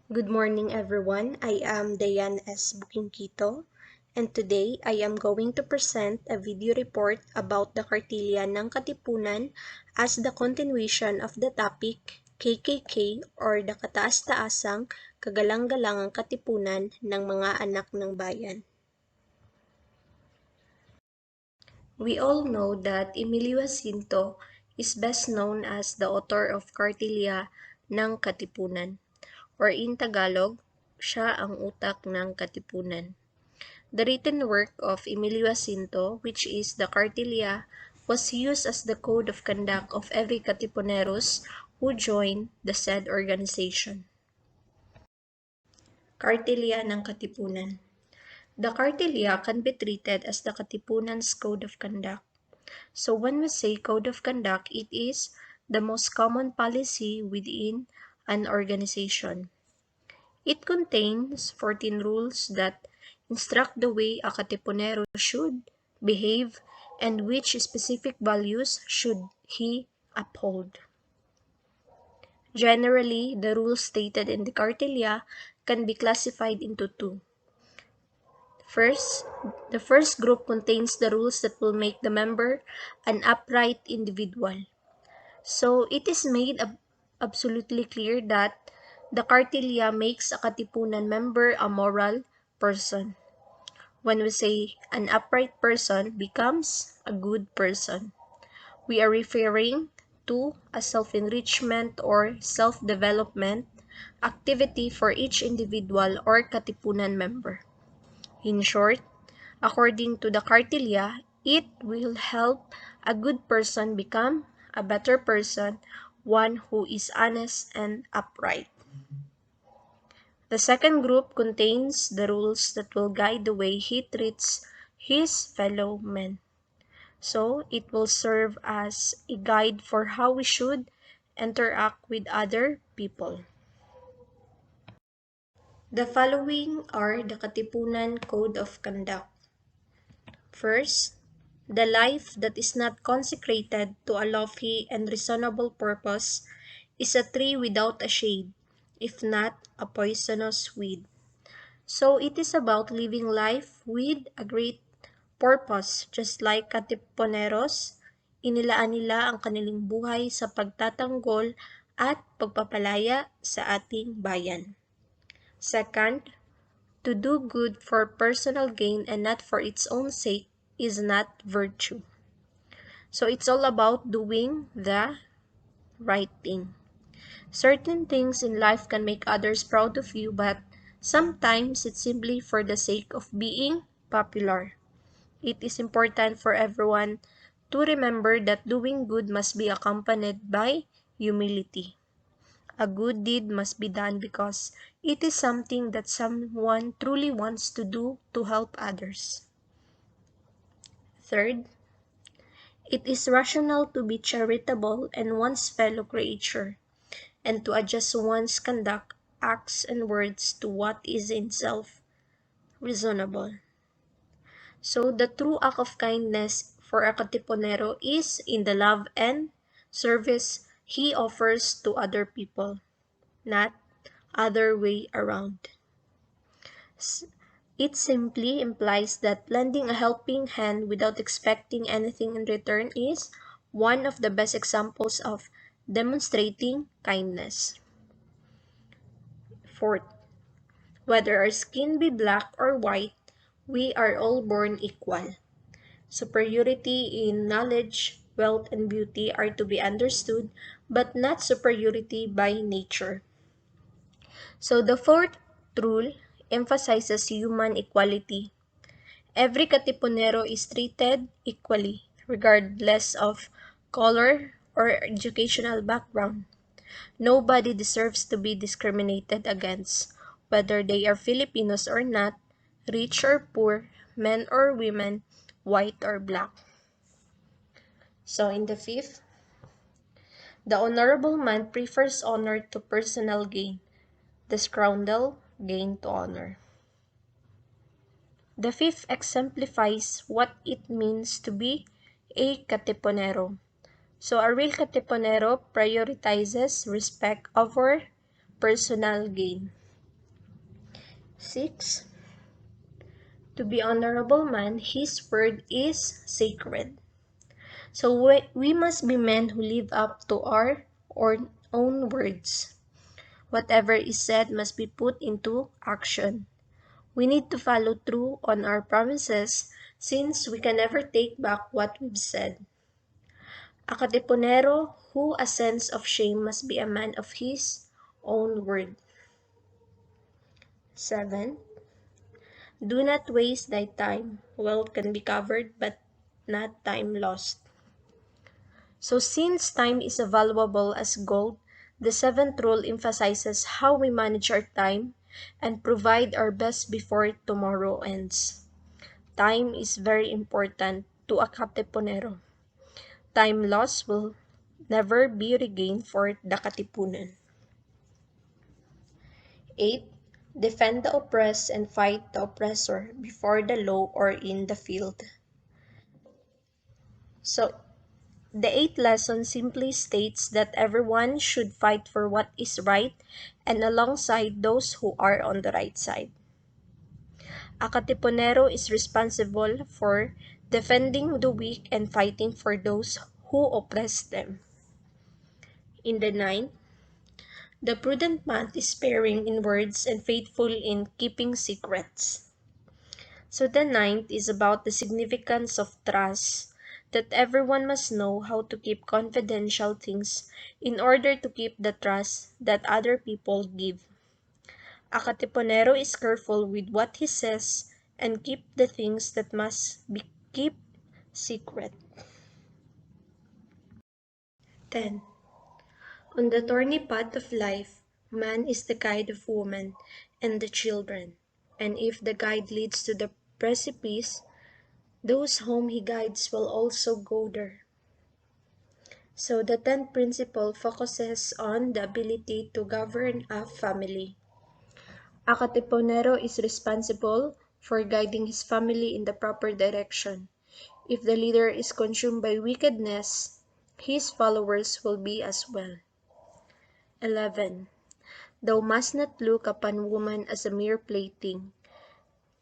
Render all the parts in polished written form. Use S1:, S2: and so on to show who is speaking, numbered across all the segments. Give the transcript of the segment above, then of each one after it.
S1: Good morning, everyone. I am Dayan S. Bukingkito, and today I am going to present a video report about the Kartilya ng Katipunan as the continuation of the topic KKK or the kataas-taasang kagalang-galangang katipunan ng mga anak ng bayan. We all know that Emilio Jacinto is best known as the author of Kartilya ng Katipunan, or in Tagalog, siya ang utak ng Katipunan. The written work of Emilio Jacinto, which is the Kartilya, was used as the code of conduct of every Katipuneros who joined the said organization. Kartilya ng Katipunan. The Kartilya can be treated as the Katipunan's code of conduct. So when we say code of conduct, it is the most common policy within an organization. It contains 14 rules that instruct the way a Katipunero should behave and which specific values should he uphold. Generally, the rules stated in the Kartilya can be classified into two. First, the first group contains the rules that will make the member an upright individual. So, it is made absolutely clear that the Kartilya makes a Katipunan member a moral person. When we say an upright person becomes a good person, we are referring to a self-enrichment or self-development activity for each individual or Katipunan member. In short, according to the Kartilya, it will help a good person become a better person, one who is honest and upright. The second group contains the rules that will guide the way he treats his fellow men. So, it will serve as a guide for how we should interact with other people. The following are the Katipunan Code of Conduct. First, the life that is not consecrated to a lofty and reasonable purpose is a tree without a shade, if not a poisonous weed. So it is about living life with a great purpose, just like Katipuneros, inilaan nila ang kanilang buhay sa pagtatanggol at pagpapalaya sa ating bayan. Second, to do good for personal gain and not for its own sake is not virtue. So it's all about doing the right thing. Certain things in life can make others proud of you, but sometimes it's simply for the sake of being popular. It is important for everyone to remember that doing good must be accompanied by humility. A good deed must be done because it is something that someone truly wants to do to help others. Third, it is rational to be charitable and one's fellow creature, and to adjust one's conduct, acts, and words to what is in itself reasonable. So, the true act of kindness for a Katipunero is in the love and service he offers to other people, not other way around. It simply implies that lending a helping hand without expecting anything in return is one of the best examples of demonstrating kindness. Fourth, whether our skin be black or white, we are all born equal. Superiority in knowledge, wealth, and beauty are to be understood, but not superiority by nature. So the fourth rule emphasizes human equality. Every Katipunero is treated equally, regardless of color or educational background. Nobody deserves to be discriminated against, whether they are Filipinos or not, rich or poor, men or women, white or black. So in the fifth, the honorable man prefers honor to personal gain, the scoundrel gain to honor. The fifth exemplifies what it means to be a Katipunero. So a real Katipunero prioritizes respect over personal gain. 6. To be honorable man, his word is sacred. So we must be men who live up to our own words. Whatever is said must be put into action. We need to follow through on our promises since we can never take back what we've said. A katipunero who a sense of shame must be a man of his own word. 7. Do not waste thy time. Wealth can be covered, but not time lost. So since time is as valuable as gold, the seventh rule emphasizes how we manage our time and provide our best before tomorrow ends. Time is very important to a katipunero. Time lost will never be regained for the katipunan. 8. Defend the oppressed and fight the oppressor before the law or in the field. So, the eighth lesson simply states that everyone should fight for what is right and alongside those who are on the right side. A katipunero is responsible for defending the weak and fighting for those who oppress them. In the ninth, the prudent man is sparing in words and faithful in keeping secrets. So the ninth is about the significance of trust, that everyone must know how to keep confidential things in order to keep the trust that other people give. A katipunero is careful with what he says and keep the things that must be kept secret. 10. On the thorny path of life, man is the guide of woman and the children, and if the guide leads to the precipice, those whom he guides will also go there. So the 10th principle focuses on the ability to govern a family. A katipunero is responsible for guiding his family in the proper direction. If the leader is consumed by wickedness, his followers will be as well. 11. Thou must not look upon woman as a mere plaything,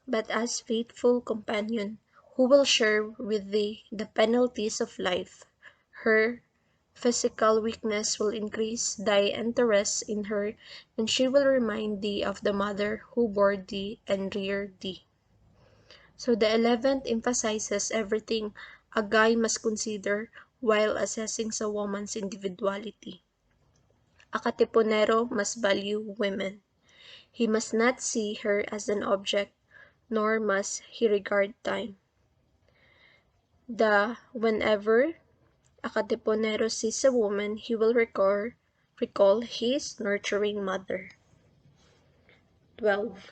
S1: but as faithful companion who will share with thee the penalties of life. Her physical weakness will increase thy interest in her, and she will remind thee of the mother who bore thee and reared thee. So the 11th emphasizes everything a guy must consider while assessing a woman's individuality. A katipunero must value women. He must not see her as an object, nor must he regard time. Whenever a katipunero sees a woman, he will recall his nurturing mother. 12.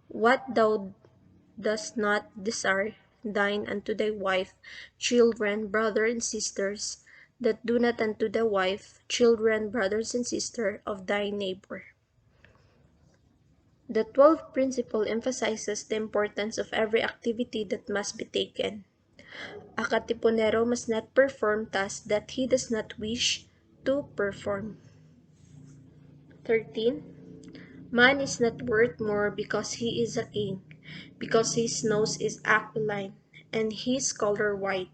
S1: What thou dost not desire, thine unto thy wife, children, brother and sisters, that do not unto the wife, children, brothers and sisters of thy neighbor. The 12th principle emphasizes the importance of every activity that must be taken. A katipunero must not perform tasks that he does not wish to perform. 13. Man is not worth more because he is a king, because his nose is aquiline, and his color white,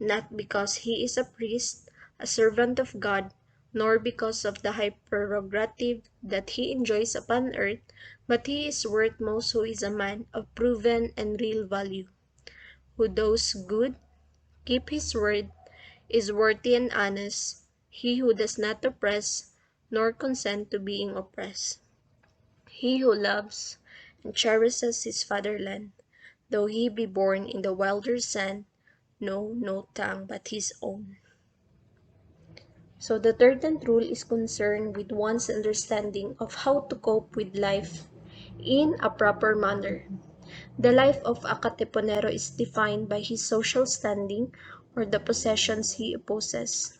S1: not because he is a priest, a servant of God, nor because of the high prerogative that he enjoys upon earth, but he is worth most who is a man of proven and real value, who does good, keep his word, is worthy and honest, he who does not oppress, nor consent to being oppressed. He who loves and cherishes his fatherland, though he be born in the wilder sand, know no tongue but his own. So the 13th rule is concerned with one's understanding of how to cope with life in a proper manner. The life of a katipunero is defined by his social standing or the possessions he possesses.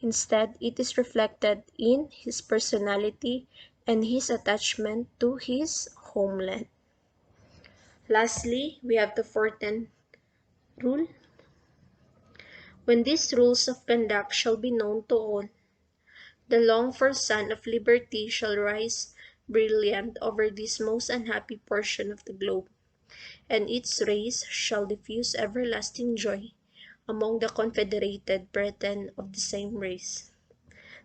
S1: Instead, it is reflected in his personality and his attachment to his homeland. Lastly, we have the 14th rule. When these rules of conduct shall be known to all, the longed-for sun of liberty shall rise, brilliant over this most unhappy portion of the globe, and its rays shall diffuse everlasting joy among the confederated brethren of the same race.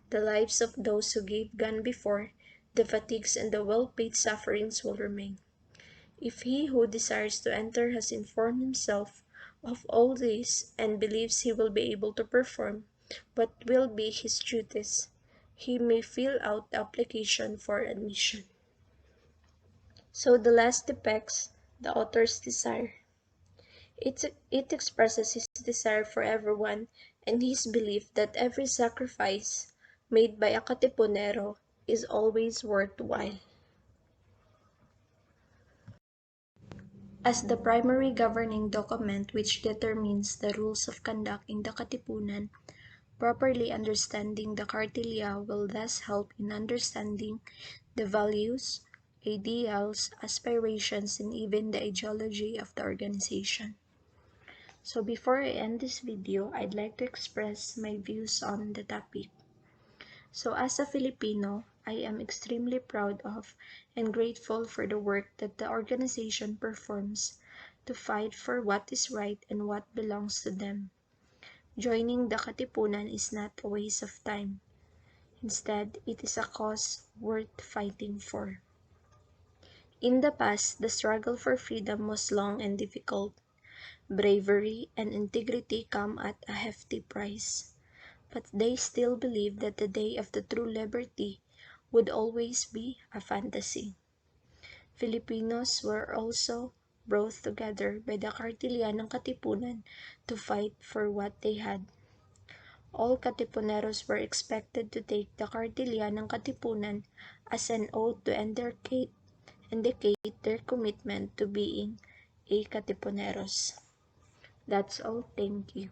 S1: The lives of those who gave gone before, the fatigues and the well-paid sufferings will remain. If he who desires to enter has informed himself of all this and believes he will be able to perform what will be his duties, he may fill out the application for admission. So the last depicts the author's desire. It expresses his desire for everyone and his belief that every sacrifice made by a Katipunero is always worthwhile. As the primary governing document which determines the rules of conduct in the Katipunan, properly understanding the Kartilya will thus help in understanding the values, ideals, aspirations, and even the ideology of the organization. So before I end this video, I'd like to express my views on the topic. So as a Filipino, I am extremely proud of and grateful for the work that the organization performs to fight for what is right and what belongs to them. Joining the Katipunan is not a waste of time. Instead, it is a cause worth fighting for. In the past, the struggle for freedom was long and difficult. Bravery and integrity come at a hefty price. But they still believe that the day of the true liberty would always be a fantasy. Filipinos were also brought together by the Kartilya ng Katipunan to fight for what they had. All Katipuneros were expected to take the Kartilya ng Katipunan as an oath to indicate their commitment to being a Katipuneros. That's all. Thank you.